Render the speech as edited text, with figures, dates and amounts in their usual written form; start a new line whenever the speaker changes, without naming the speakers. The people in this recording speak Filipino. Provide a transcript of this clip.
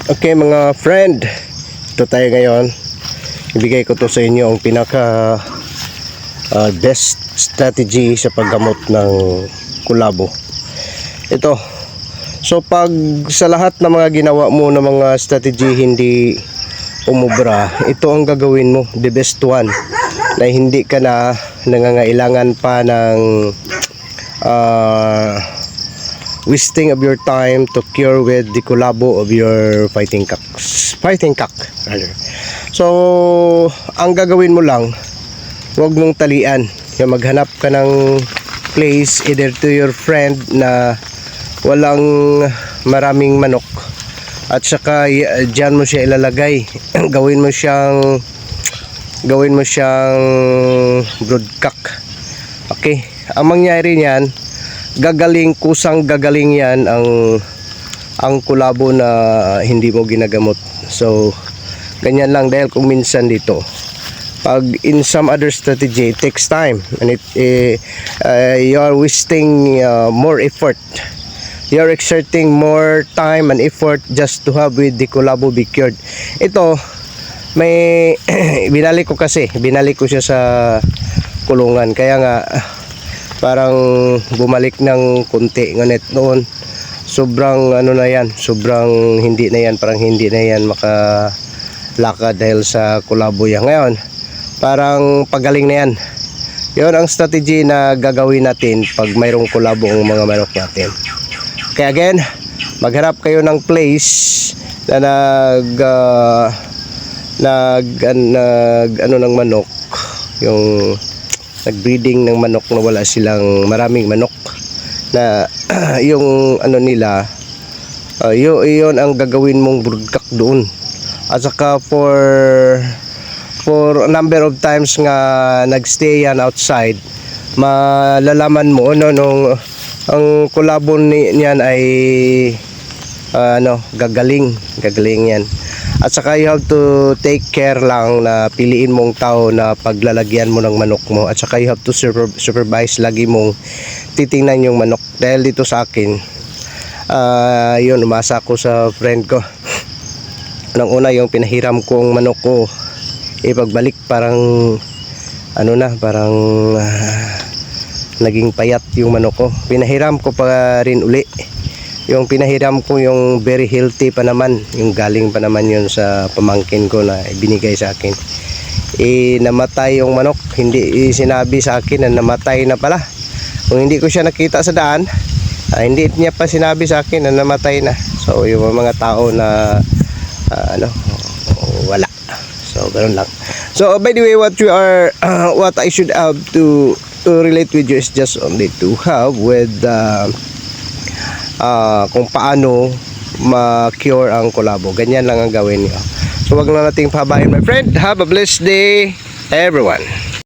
Okay mga friend, ito tayo ngayon. Ibigay ko to sa inyo ang pinaka best strategy sa paggamot ng kulabo. Ito. So pag sa lahat ng mga ginawa mo na mga strategy hindi umubra, ito ang gagawin mo, the best one, na hindi ka na nangangailangan pa ng wasting of your time to cure with the kulabo of your fighting cock rather. So ang gagawin mo lang, huwag mong talian, yung maghanap ka ng place either to your friend na walang maraming manok, at saka dyan mo siya ilalagay. gawin mo siyang broodcock. Okay, ang mangyari niyan, kusang gagaling yan ang kulabo na hindi mo ginagamot. So ganyan lang, dahil kung minsan dito, pag in some other strategy, it takes time and you are wasting more effort. You are exerting more time and effort just to have with the kulabo be cured. Ito, may binalik ko siya sa kulungan, kaya nga parang bumalik ng kunti. Ngunit noon sobrang sobrang hindi na yan makalakad dahil sa kulabo yan. Ngayon parang pagaling na yan. Yun ang strategy na gagawin natin pag mayroong kulabo ang mga manok natin. Kaya again, magharap kayo ng place na ng manok, yung nagbreeding ng manok na wala silang maraming manok, na yung nila, yun ang gagawin mong broodcock doon. At saka for a number of times nga nagstay yan outside, malalaman mo ang kulabo niyan ay gagaling yan. At saka you have to take care lang na piliin mong tao na paglalagyan mo ng manok mo, at saka you have to supervise, lagi mong titingnan yung manok. Dahil dito sa akin, yun, umasa ko sa friend ko. Nang una, yung pinahiram kong manok ko, pagbalik parang naging payat yung manok ko. Pinahiram ko pa rin uli. Yung pinahiram ko yung very healthy pa naman, yung galing pa naman yun sa pamangkin ko na ibinigay sa akin. Namatay yung manok, hindi sinabi sa akin na namatay na pala. Kung hindi ko siya nakita sa daan, hindi niya pa sinabi sa akin na namatay na. So yung mga tao na wala. So ganoon lang. So by the way, what I should have to relate with you is just only to have with kung paano ma-cure ang kulabo. Ganyan lang ang gawin niyo. So wag na nating pahabain, my friend. Have a blessed day, everyone.